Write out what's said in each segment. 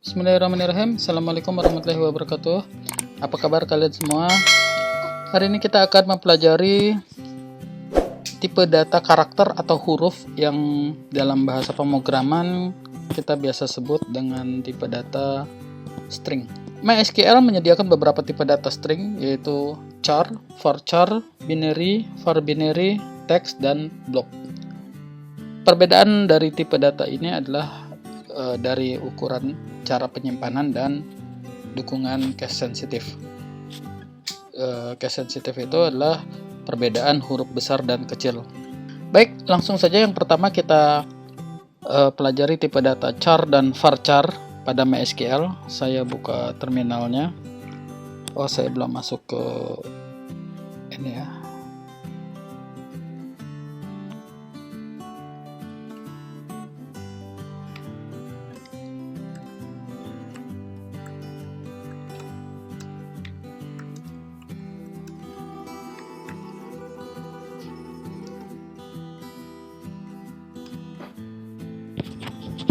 Bismillahirrahmanirrahim. Assalamualaikum warahmatullahi wabarakatuh. Apa kabar kalian semua? Hari ini kita akan mempelajari tipe data karakter atau huruf yang dalam bahasa pemrograman kita biasa sebut dengan tipe data string. MySQL menyediakan beberapa tipe data string, yaitu char, varchar, binary, var-binary, text, dan block. Perbedaan dari tipe data ini adalah dari ukuran cara penyimpanan dan dukungan case sensitif. Case sensitif itu adalah perbedaan huruf besar dan kecil. Baik, langsung saja yang pertama kita pelajari tipe data char dan varchar pada MySQL. Saya buka terminalnya. Oh, saya belum masuk ke ini ya.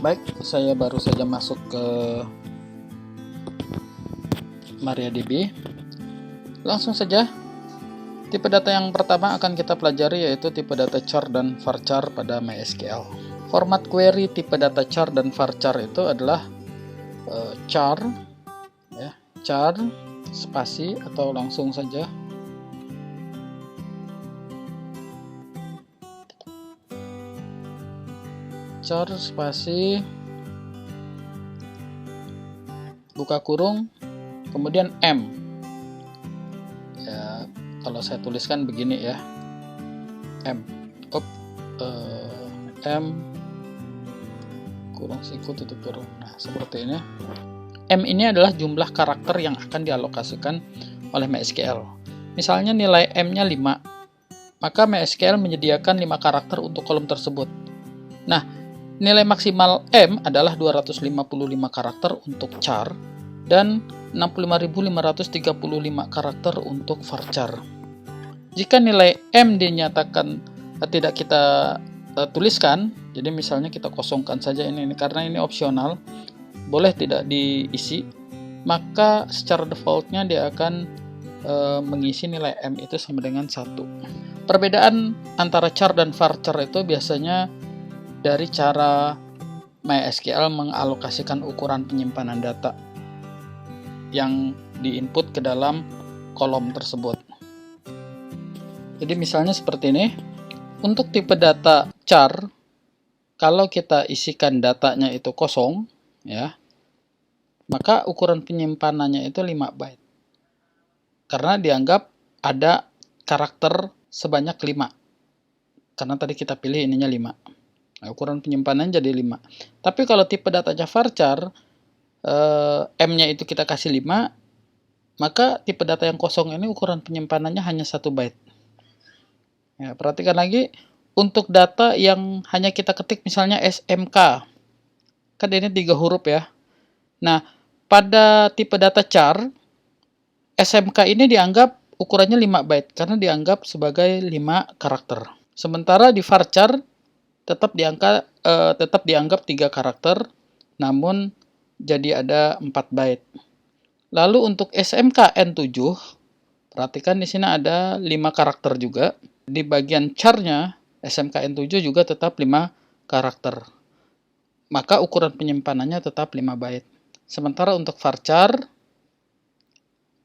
Baik, saya baru saja masuk ke MariaDB. Langsung saja, tipe data yang pertama akan kita pelajari yaitu tipe data char dan varchar pada MySQL. Format query tipe data char dan varchar itu adalah char, ya, char spasi atau langsung saja char spasi buka kurung kemudian M ya, kalau saya tuliskan begini ya, M M kurung siku tutup kurung. Nah, seperti ini. M ini adalah jumlah karakter yang akan dialokasikan oleh MySQL. Misalnya nilai M-nya 5, maka MySQL menyediakan 5 karakter untuk kolom tersebut. Nah, nilai maksimal M adalah 255 karakter untuk char dan 65.535 karakter untuk varchar. Jika nilai M dinyatakan tidak kita tuliskan, jadi misalnya kita kosongkan saja ini karena ini opsional, boleh tidak diisi, maka secara defaultnya dia akan mengisi nilai M itu sama dengan 1. Perbedaan antara char dan varchar itu biasanya dari cara MySQL mengalokasikan ukuran penyimpanan data yang diinput ke dalam kolom tersebut. Jadi misalnya seperti ini. Untuk tipe data char, kalau kita isikan datanya itu kosong, ya, maka ukuran penyimpanannya itu 5 byte. Karena dianggap ada karakter sebanyak 5. Karena tadi kita pilih ininya 5. Nah, ukuran penyimpanan jadi 5. Tapi kalau tipe datanya varchar, M-nya itu kita kasih 5, maka tipe data yang kosong ini ukuran penyimpanannya hanya 1 byte. Ya, perhatikan lagi, untuk data yang hanya kita ketik misalnya SMK, kan ini 3 huruf ya. Nah, pada tipe data char, SMK ini dianggap ukurannya 5 byte, karena dianggap sebagai 5 karakter. Sementara di varchar, tetap dianggap 3 karakter, namun jadi ada 4 byte. Lalu untuk SMK N7, perhatikan di sini ada 5 karakter juga. Di bagian char-nya SMK N7 juga tetap 5 karakter. Maka ukuran penyimpanannya tetap 5 byte. Sementara untuk varchar,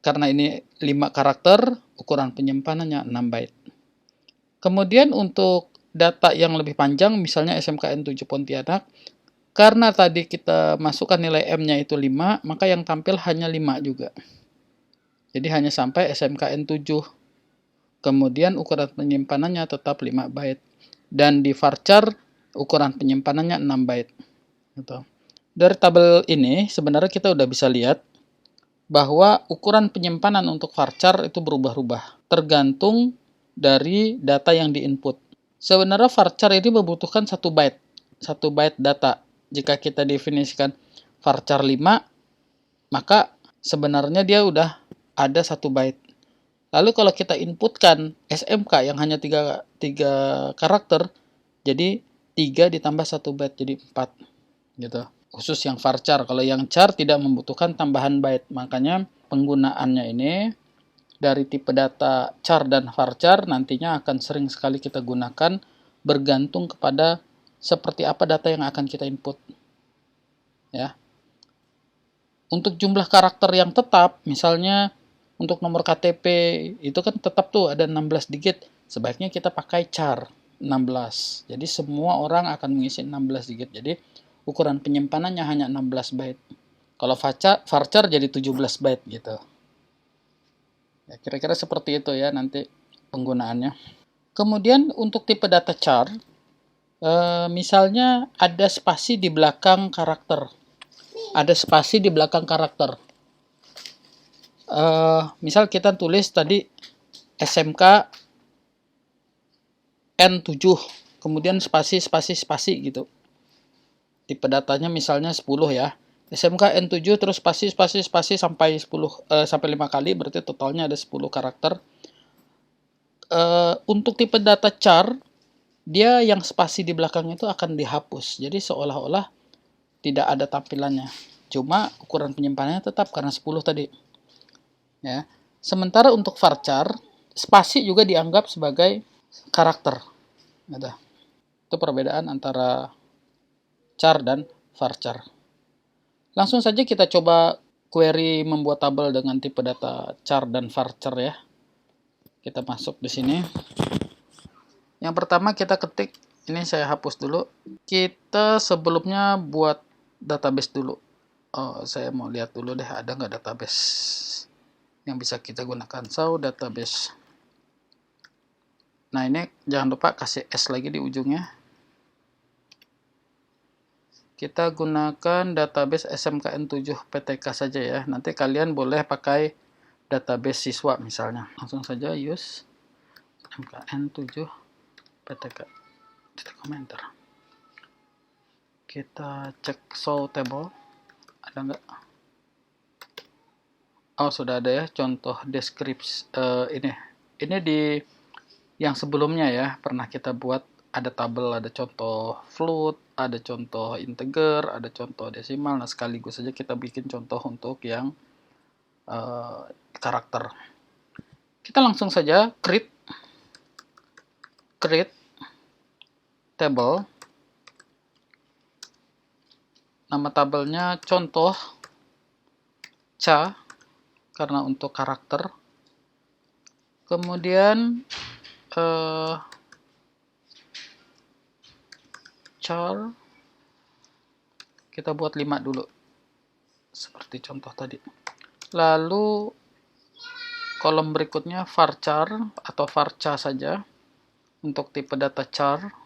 karena ini 5 karakter, ukuran penyimpanannya 6 byte. Kemudian untuk data yang lebih panjang, misalnya SMKN7 Pontianak, karena tadi kita masukkan nilai M-nya itu 5, maka yang tampil hanya 5 juga. Jadi hanya sampai SMKN7. Kemudian ukuran penyimpanannya tetap 5 byte. Dan di varchar, ukuran penyimpanannya 6 byte. Gitu. Dari tabel ini, sebenarnya kita udah bisa lihat bahwa ukuran penyimpanan untuk varchar itu berubah-ubah. Tergantung dari data yang diinput. Sebenarnya varchar ini membutuhkan 1 byte. 1 byte data. Jika kita definisikan varchar 5, maka sebenarnya dia udah ada 1 byte. Lalu kalau kita inputkan SMK yang hanya 3 karakter, jadi 3 ditambah 1 byte jadi 4. Gitu. khusus yang varchar. Kalau yang char tidak membutuhkan tambahan byte, makanya penggunaannya ini dari tipe data char dan varchar nantinya akan sering sekali kita gunakan bergantung kepada seperti apa data yang akan kita input. Ya. Untuk jumlah karakter yang tetap, misalnya untuk nomor KTP itu kan tetap tuh ada 16 digit. Sebaiknya kita pakai char 16. Jadi semua orang akan mengisi 16 digit. Jadi ukuran penyimpanannya hanya 16 byte. Kalau varchar jadi 17 byte gitu. Ya, kira-kira seperti itu ya nanti penggunaannya. Kemudian untuk tipe data char, misalnya ada spasi di belakang karakter. Ada spasi di belakang karakter. Misal kita tulis tadi SMK N7, kemudian spasi gitu. Tipe datanya misalnya 10 ya. SMK N7 terus spasi sampai 5 kali, berarti totalnya ada 10 karakter. Untuk tipe data char, dia yang spasi di belakang itu akan dihapus. Jadi seolah-olah tidak ada tampilannya. Cuma ukuran penyimpanannya tetap karena 10 tadi. Ya. Sementara untuk varchar, spasi juga dianggap sebagai karakter. Ada. Itu perbedaan antara char dan varchar. Langsung saja kita coba query membuat tabel dengan tipe data char dan varchar ya. Kita masuk di sini. Yang pertama kita ketik, ini saya hapus dulu. Kita sebelumnya buat database dulu. Saya mau lihat dulu deh ada nggak database yang bisa kita gunakan. So, database. Nah, ini jangan lupa kasih S lagi di ujungnya. Kita gunakan database SMKN7 PTK saja ya. Nanti kalian boleh pakai database siswa misalnya. Langsung saja use SMKN7 PTK. Titik komentar. Kita cek show table. Ada nggak? Oh, sudah ada ya contoh deskripsi ini di yang sebelumnya ya, pernah kita buat ada tabel, ada contoh float, ada contoh integer, ada contoh desimal. Nah, sekaligus saja kita bikin contoh untuk yang karakter. Kita langsung saja create table. Nama tabelnya contoh ca karena untuk karakter. Kemudian char kita buat 5 dulu seperti contoh tadi. Lalu kolom berikutnya varchar atau varcha saja untuk tipe data char.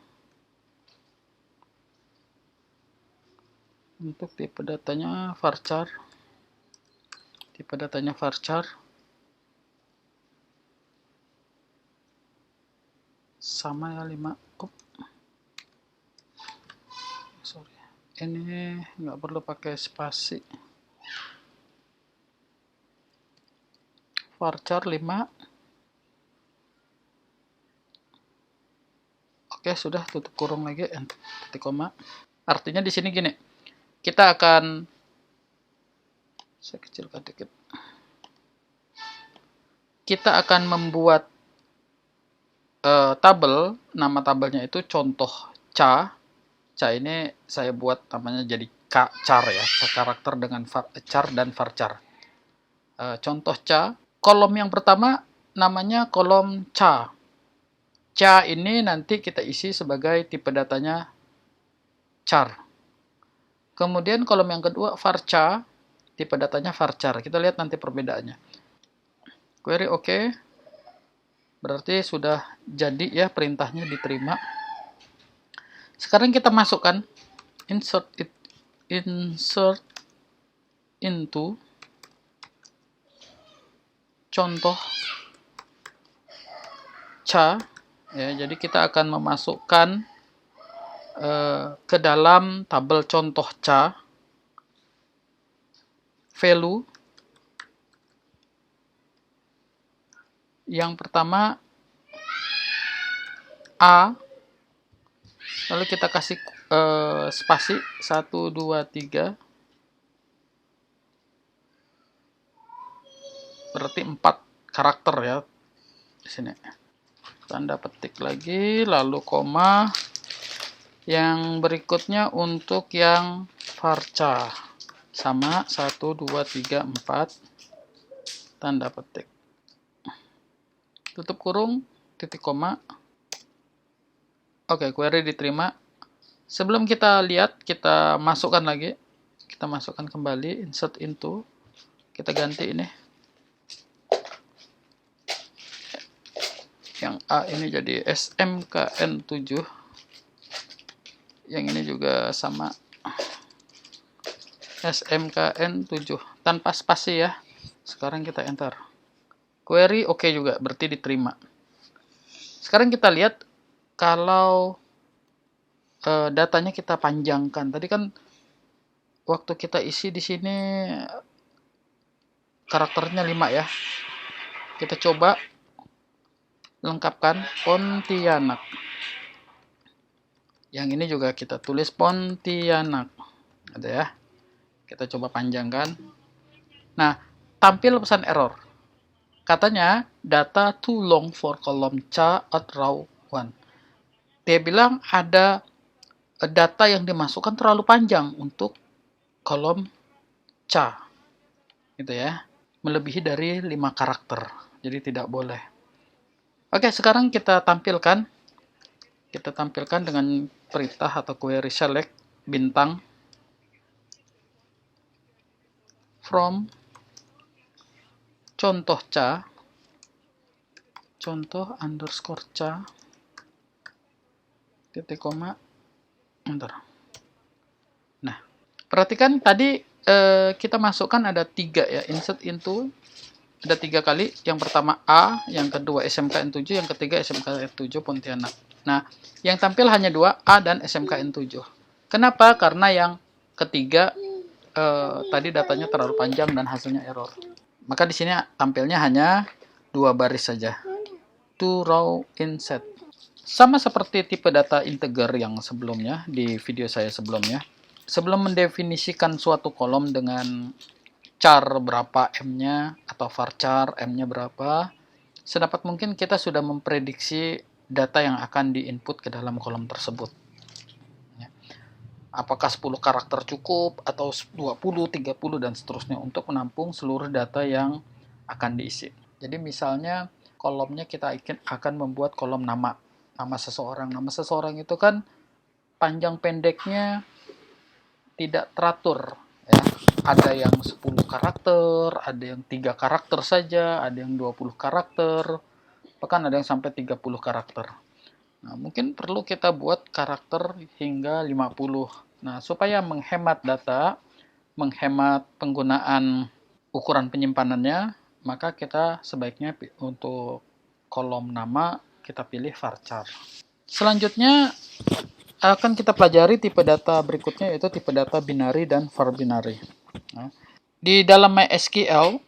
Untuk tipe datanya varchar. Tipe datanya varchar. Sama ya 5. Sorry. Ini nggak perlu pakai spasi. Varchar 5. Oke, sudah tutup kurung lagi, titik koma. Artinya di sini gini. Kita akan saya kecilkan dikit. Kita akan membuat tabel, nama tabelnya itu contoh ca. Ca ini saya buat namanya jadi char ya, karakter dengan char dan varchar. Contoh ca, kolom yang pertama namanya kolom ca. Ca ini nanti kita isi sebagai tipe datanya char. Kemudian kolom yang kedua varcha, tipe datanya varchar. Kita lihat nanti perbedaannya. Query oke. Berarti sudah jadi ya, perintahnya diterima. Sekarang kita masukkan insert into contoh ca ya. Jadi kita akan memasukkan ke dalam tabel contoh ca value yang pertama A Lalu kita kasih spasi 1 2 3, berarti 4 karakter ya di sini. Tanda petik lagi, lalu koma. Yang berikutnya untuk yang varchar sama 1 2 3 4, tanda petik, tutup kurung, titik koma. Oke, query diterima. Sebelum kita lihat, kita masukkan lagi, kita masukkan kembali insert into, kita ganti ini yang A ini jadi SMKN7, yang ini juga sama SMKN7 tanpa spasi ya. Sekarang kita enter. Query oke juga, berarti diterima. Sekarang kita lihat kalau datanya kita panjangkan. Tadi kan waktu kita isi di sini karakternya 5 ya. Kita coba lengkapkan Pontianak. Yang ini juga kita tulis Pontianak. Ada ya. Kita coba panjangkan. Nah, tampil pesan error. Katanya data too long for column C at row 1. Dia bilang ada data yang dimasukkan terlalu panjang untuk kolom C. Gitu ya. Melebihi dari 5 karakter. Jadi tidak boleh. Oke, sekarang kita tampilkan. Kita tampilkan dengan perintah atau query select bintang from contoh C, contoh underscore C, titik koma, enter. Nah, perhatikan tadi kita masukkan ada 3 ya, insert into ada 3 kali. Yang pertama A, yang kedua SMKN7, yang ketiga SMKN7 Pontianak. Nah, yang tampil hanya 2, A dan SMKN7. Kenapa? Karena yang ketiga tadi datanya terlalu panjang dan hasilnya error. Maka di sini tampilnya hanya 2 baris saja. To row inset. Sama seperti tipe data integer yang sebelumnya di video saya sebelumnya. Sebelum mendefinisikan suatu kolom dengan char berapa M-nya atau varchar M-nya berapa, sedapat mungkin kita sudah memprediksi data yang akan diinput ke dalam kolom tersebut. Apakah 10 karakter cukup atau 20, 30 dan seterusnya untuk menampung seluruh data yang akan diisi. Jadi misalnya kolomnya kita akan membuat kolom nama seseorang. Nama seseorang itu kan panjang pendeknya tidak teratur ya. Ada yang 10 karakter, ada yang 3 karakter saja, ada yang 20 karakter, bahkan ada yang sampai 30 karakter. Nah, mungkin perlu kita buat karakter hingga 50. Nah, supaya menghemat data, menghemat penggunaan ukuran penyimpanannya, maka kita sebaiknya untuk kolom nama kita pilih varchar. Selanjutnya akan kita pelajari tipe data berikutnya, yaitu tipe data binary dan var binary. Nah, di dalam MySQL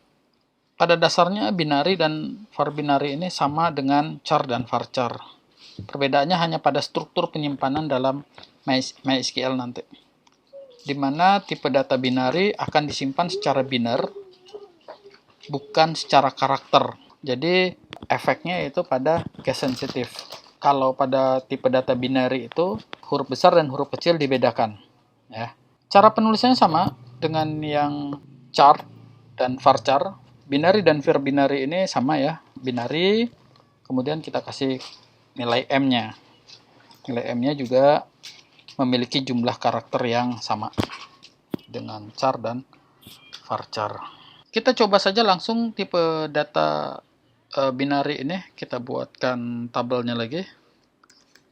pada dasarnya binary dan var binary ini sama dengan char dan varchar. Perbedaannya hanya pada struktur penyimpanan dalam MySQL nanti. Di mana tipe data binary akan disimpan secara biner, bukan secara karakter. Jadi efeknya itu pada case sensitive. Kalau pada tipe data binary itu huruf besar dan huruf kecil dibedakan. Ya. Cara penulisannya sama dengan yang char dan varchar. Binary dan var binary ini sama ya. Binary, kemudian kita kasih nilai M-nya. Nilai M-nya juga memiliki jumlah karakter yang sama dengan char dan varchar. Kita coba saja langsung tipe data binary ini. Kita buatkan tabelnya lagi.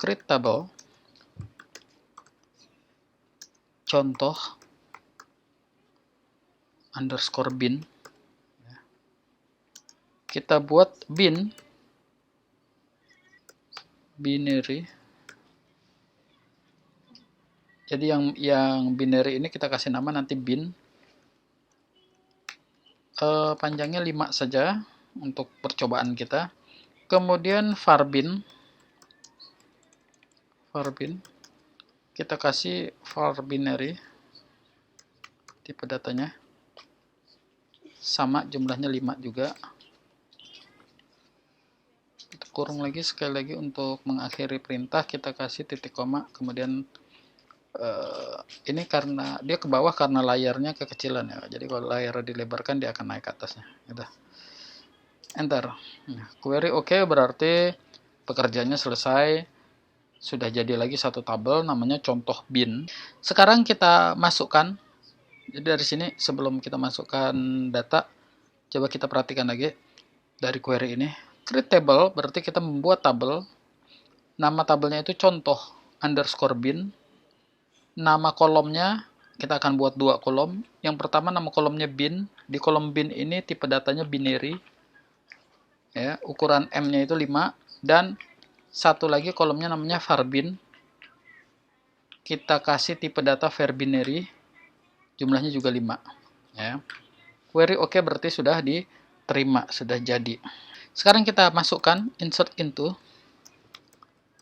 Create table. Contoh underscore bin. Kita buat bin binary. Jadi yang binary ini kita kasih nama nanti bin. Panjangnya 5 saja untuk percobaan kita. Kemudian var bin. kita kasih var binary, tipe datanya sama, jumlahnya 5 juga. Kita kurung lagi sekali lagi untuk mengakhiri perintah, kita kasih titik koma, kemudian ini karena dia ke bawah karena layarnya kekecilan ya, jadi kalau layar dilebarkan dia akan naik ke atasnya gitu. Enter. Nah, query oke, berarti pekerjaannya selesai, sudah jadi lagi satu tabel namanya contoh bin. Sekarang kita masukkan, jadi dari sini sebelum kita masukkan data, coba kita perhatikan lagi dari query ini. Create table berarti kita membuat tabel, nama tabelnya itu contoh underscore bin. Nama kolomnya kita akan buat 2 kolom. Yang pertama nama kolomnya bin, di kolom bin ini tipe datanya binary ya, ukuran M-nya itu 5, dan satu lagi kolomnya namanya var bin, kita kasih tipe data var binary, jumlahnya juga 5 ya. Query oke, berarti sudah diterima, sudah jadi. Sekarang kita masukkan insert into.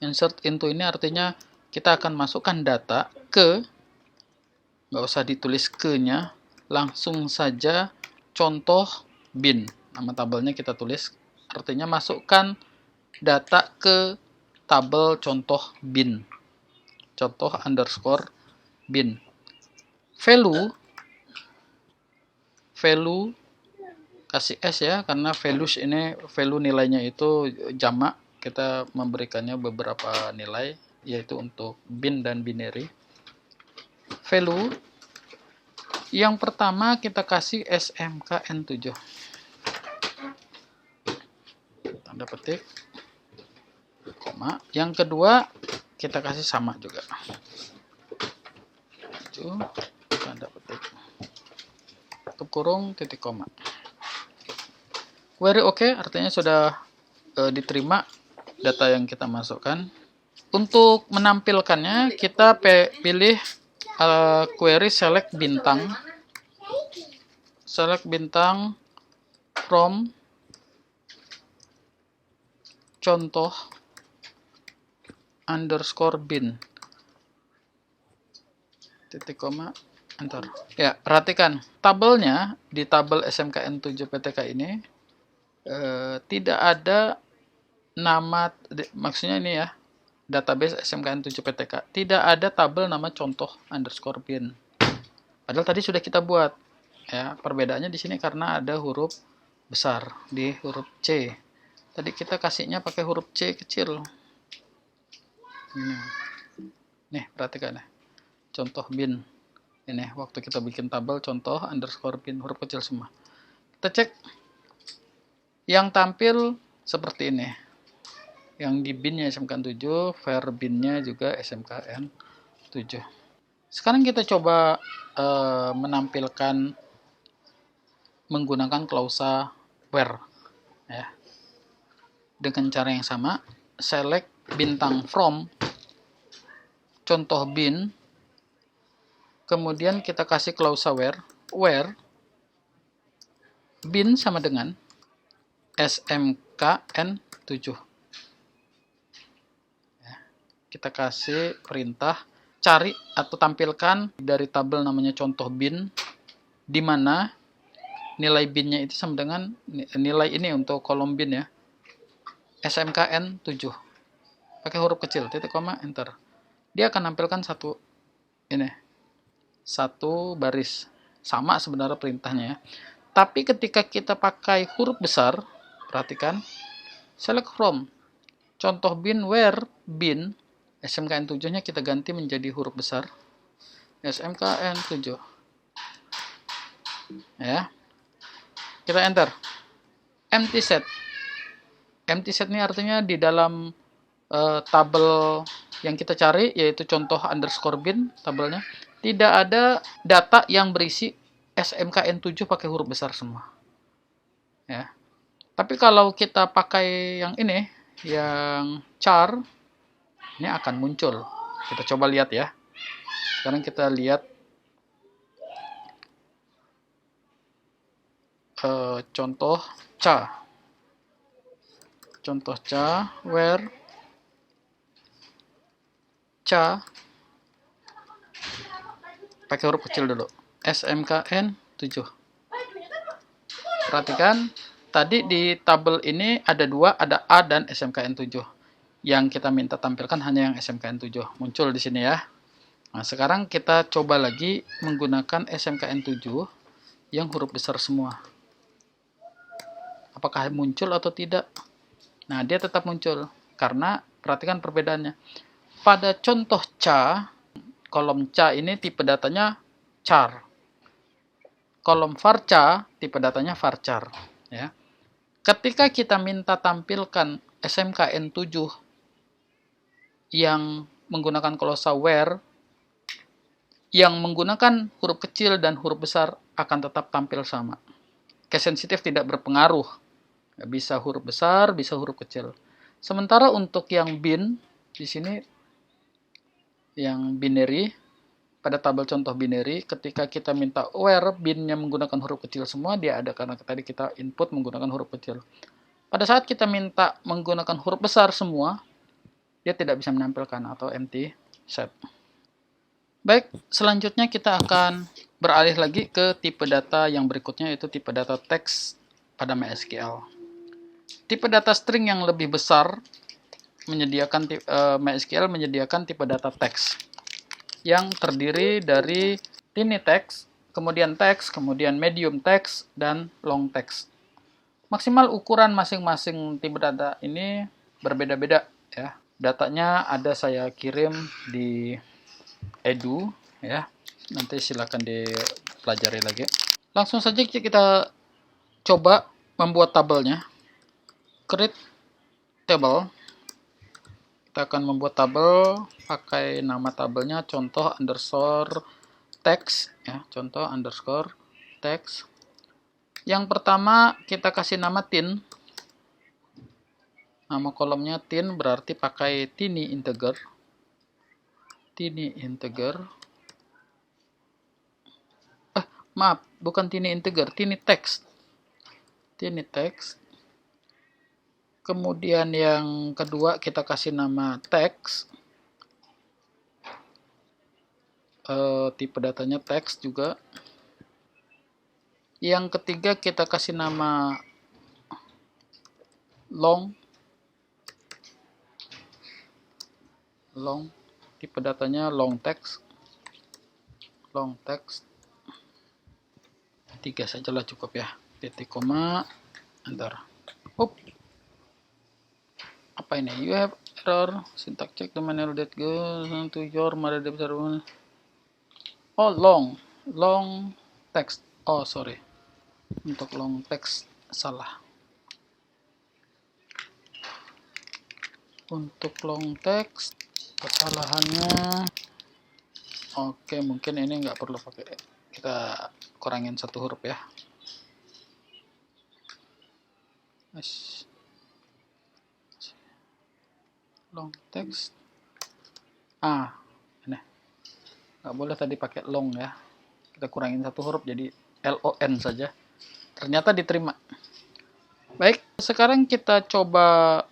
Insert into ini artinya kita akan masukkan data ke, nggak usah ditulis ke-nya, langsung saja contoh bin, nama tabelnya kita tulis, artinya masukkan data ke tabel contoh bin, contoh underscore bin. Value kasih S ya, karena values ini value nilainya itu jamak, kita memberikannya beberapa nilai, yaitu untuk bin dan binary. Value yang pertama kita kasih SMKN7, tanda petik, koma. Yang kedua kita kasih sama juga, itu tanda petik, tutup kurung, titik koma. Query oke, artinya sudah diterima data yang kita masukkan. Untuk menampilkannya kita pilih query select bintang from contoh underscore bin, titik koma, enter. Ya, perhatikan tabelnya di tabel SMKN7 PTK ini tidak ada nama, maksudnya ini ya, database SMKN7 PTK, tidak ada tabel nama contoh underscore bin. Padahal tadi sudah kita buat ya. Perbedaannya di sini karena ada huruf besar di huruf C. Tadi kita kasihnya pakai huruf C kecil. Nih, perhatikan ya. Contoh bin. Ini waktu kita bikin tabel contoh underscore bin, huruf kecil semua. Kita cek. Yang tampil seperti ini. Yang di bin-nya SMKN7, var bin-nya juga SMKN7. Sekarang kita coba menampilkan menggunakan klausa where ya. Dengan cara yang sama, select bintang from contoh bin, kemudian kita kasih klausa where bin sama dengan SMKN7 ya. Kita kasih perintah cari atau tampilkan dari tabel namanya contoh bin, di mana nilai bin-nya itu sama dengan nilai ini untuk kolom bin ya, SMKN7 pakai huruf kecil, titik koma, enter. Dia akan nampilkan satu baris, sama sebenarnya perintahnya ya. Tapi ketika kita pakai huruf besar, perhatikan, select from contoh bin where bin, SMKN7 nya kita ganti menjadi huruf besar, SMKN7 ya. Kita enter. Empty set ini artinya di dalam tabel yang kita cari, yaitu contoh underscore bin tabelnya, tidak ada data yang berisi SMKN7 pakai huruf besar semua ya. Tapi kalau kita pakai yang ini, yang char, ini akan muncul. Kita coba lihat ya. Sekarang kita lihat contoh ca where ca pakai huruf kecil dulu. SMKN 7. Perhatikan, tadi di tabel ini ada dua, ada A dan SMKN 7. Yang kita minta tampilkan hanya yang SMKN 7. Muncul di sini ya. Nah, sekarang kita coba lagi menggunakan SMKN 7 yang huruf besar semua. Apakah muncul atau tidak? Nah, dia tetap muncul. Karena, perhatikan perbedaannya. Pada contoh CA, kolom CA ini tipe datanya char. Kolom varchar, tipe datanya varchar. Ya. Ketika kita minta tampilkan SMKN 7 yang menggunakan glosa where, yang menggunakan huruf kecil dan huruf besar akan tetap tampil sama. Case sensitif tidak berpengaruh. Bisa huruf besar, bisa huruf kecil. Sementara untuk yang bin, di sini yang binary, pada tabel contoh binary, ketika kita minta where binnya menggunakan huruf kecil semua, dia ada karena tadi kita input menggunakan huruf kecil. Pada saat kita minta menggunakan huruf besar semua, dia tidak bisa menampilkan atau empty set. Baik, selanjutnya kita akan beralih lagi ke tipe data yang berikutnya, yaitu tipe data teks pada MySQL. Tipe data string yang lebih besar menyediakan MySQL menyediakan tipe data teks yang terdiri dari tiny text, kemudian text, kemudian medium text, dan long text. Maksimal ukuran masing-masing tipe data ini berbeda-beda ya. Datanya ada saya kirim di edu ya. Nanti silakan dipelajari lagi. Langsung saja kita coba membuat tabelnya. Create table. Kita akan membuat tabel pakai nama tabelnya contoh underscore text ya, contoh underscore text. Yang pertama kita kasih nama tin. Nama kolomnya tin, berarti pakai tiny integer. Tiny integer. Maaf, bukan tiny integer, tiny text. Tiny text. Kemudian yang kedua kita kasih nama text. Tipe datanya text juga. Yang ketiga kita kasih nama long. Long. Tipe datanya long text. Long text. 3 sajalah cukup ya. Titik koma. Enter. Apa ini? You have error. Syntax check the manual that goes to your metadata server. Oh, long text. Oh, sorry. Untuk long text salah. Untuk long text kesalahannya. Oke, mungkin ini nggak perlu pakai. Kita kurangin 1 huruf ya. Long text. Ini nggak boleh tadi pakai long ya. Kita kurangin 1 huruf jadi LON saja. Ternyata diterima. Baik, sekarang kita coba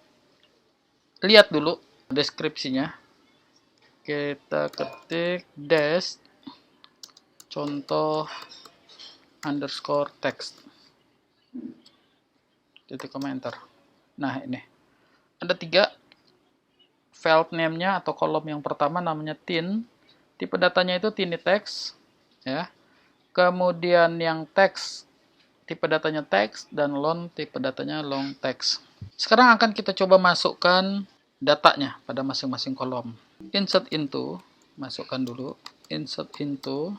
lihat dulu deskripsinya. Kita ketik dash contoh underscore text. Titik koma enter. Nah, ini ada 3 field name-nya atau kolom. Yang pertama namanya tin, tipe datanya itu tiny text ya. Kemudian yang text tipe datanya text, dan long tipe datanya long text. Sekarang akan kita coba masukkan datanya pada masing-masing kolom. Insert into, masukkan dulu. Insert into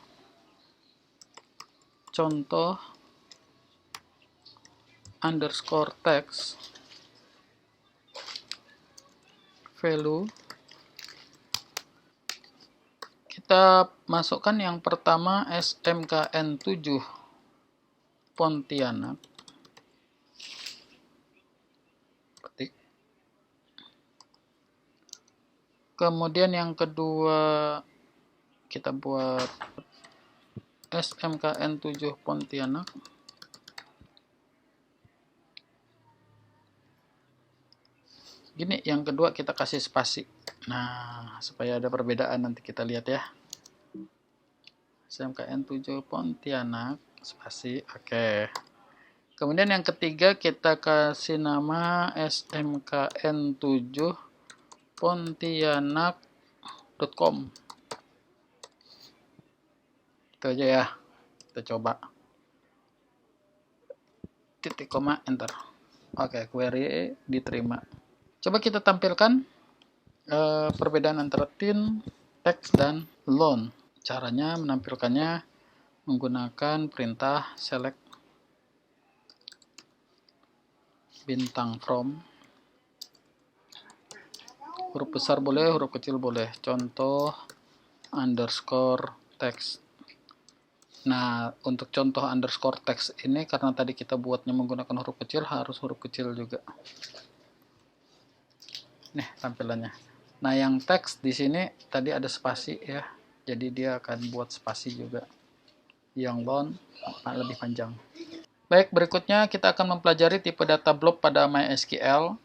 contoh underscore text value. Kita masukkan yang pertama SMKN 7 Pontianak. Ketik. Kemudian yang kedua kita buat SMKN 7 Pontianak. Gini, yang kedua kita kasih spasi. Nah, supaya ada perbedaan nanti kita lihat ya. SMKN 7 Pontianak, spasi, oke. Kemudian yang ketiga kita kasih nama SMKN 7 Pontianak.com. Itu aja ya. Kita coba. Titik koma, enter. Oke, query diterima. Coba kita tampilkan perbedaan antara tin, teks, dan loan. Caranya menampilkannya menggunakan perintah select bintang from. Huruf besar boleh, huruf kecil boleh. Contoh underscore text. Nah, untuk contoh underscore text ini karena tadi kita buatnya menggunakan huruf kecil, harus huruf kecil juga. Nih tampilannya. Nah, yang teks di sini tadi ada spasi ya. Jadi dia akan buat spasi juga. Yang loan lebih panjang. Baik, berikutnya kita akan mempelajari tipe data blob pada MySQL.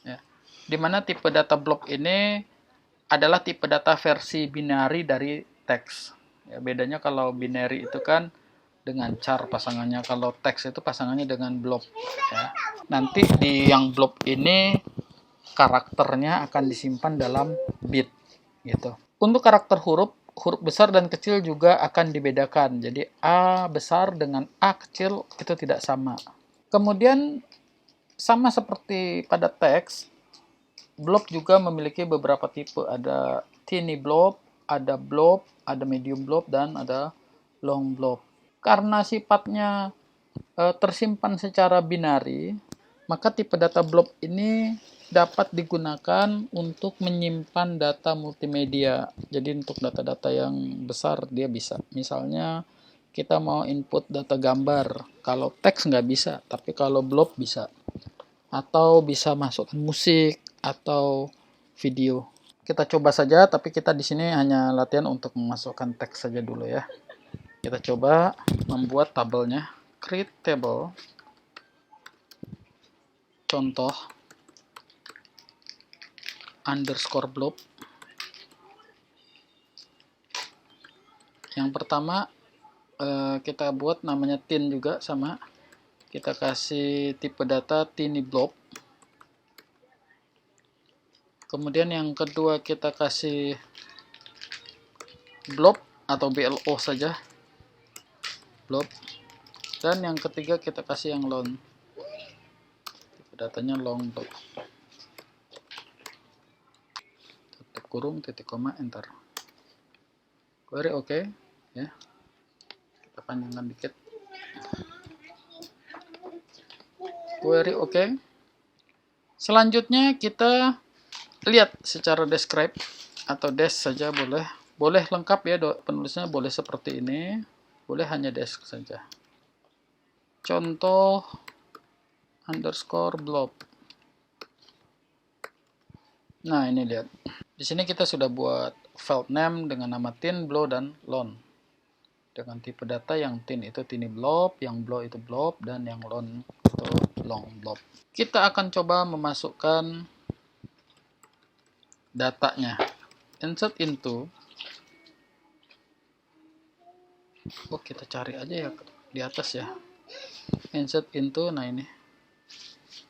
Ya. Di mana tipe data blob ini adalah tipe data versi binary dari teks. Ya, bedanya kalau binary itu kan dengan char pasangannya, kalau teks itu pasangannya dengan blob. Ya. Nanti di yang blob ini karakternya akan disimpan dalam bit. Gitu. Untuk karakter huruf besar dan kecil juga akan dibedakan. Jadi A besar dengan A kecil itu tidak sama. Kemudian sama seperti pada teks, blob juga memiliki beberapa tipe. Ada tiny blob, ada medium blob, dan ada long blob. Karena sifatnya tersimpan secara binary, maka tipe data blob ini dapat digunakan untuk menyimpan data multimedia. Jadi untuk data-data yang besar dia bisa. Misalnya kita mau input data gambar. Kalau teks nggak bisa, tapi kalau blob bisa. Atau bisa masukkan musik atau video. Kita coba saja, tapi kita di sini hanya latihan untuk memasukkan teks saja dulu ya. Kita coba membuat tabelnya. Create table. Contoh underscore blob. Yang pertama kita buat namanya tin juga sama. Kita kasih tipe data tiny blob. Kemudian yang kedua kita kasih blob atau BLO saja. Blob. Dan yang ketiga kita kasih yang long. Tipe datanya long blob. Tutup kurung, titik koma, enter. Query oke, ya. Kita panjangkan dikit. Query oke. Selanjutnya kita lihat secara describe atau des saja boleh. Boleh lengkap ya, penulisnya boleh seperti ini. Boleh hanya desk saja. Contoh underscore blob. Nah, ini lihat. Di sini kita sudah buat file name dengan nama tin, blob, dan loan. Dengan tipe data yang tin itu tiny blob, yang blob itu blob, dan yang loan itu long blob. Kita akan coba memasukkan datanya. Insert into. Oh, kita cari aja ya di atas ya. Insert into, nah ini.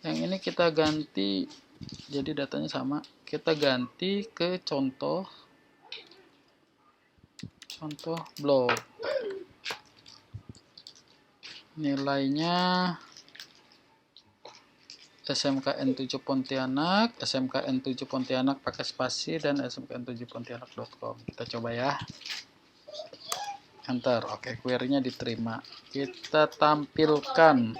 Yang ini kita ganti, jadi datanya sama. Kita ganti ke contoh blob. Nilainya SMKN 7 Pontianak, SMKN 7 Pontianak pakai spasi, dan SMKN 7 Pontianak.com. Kita coba ya. Enter. Oke, query-nya diterima. Kita tampilkan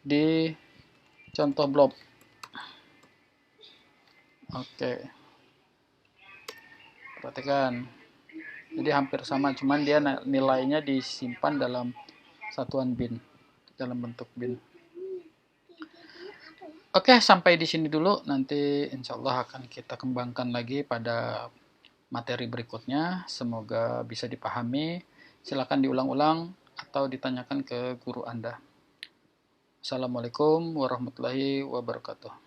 di contoh blob. Oke. Perhatikan. Jadi hampir sama, cuman dia nilainya disimpan dalam satuan bin, dalam bentuk bin. Oke, sampai di sini dulu. Nanti insya Allah akan kita kembangkan lagi pada materi berikutnya. Semoga bisa dipahami. Silakan diulang-ulang atau ditanyakan ke guru Anda. Assalamualaikum warahmatullahi wabarakatuh.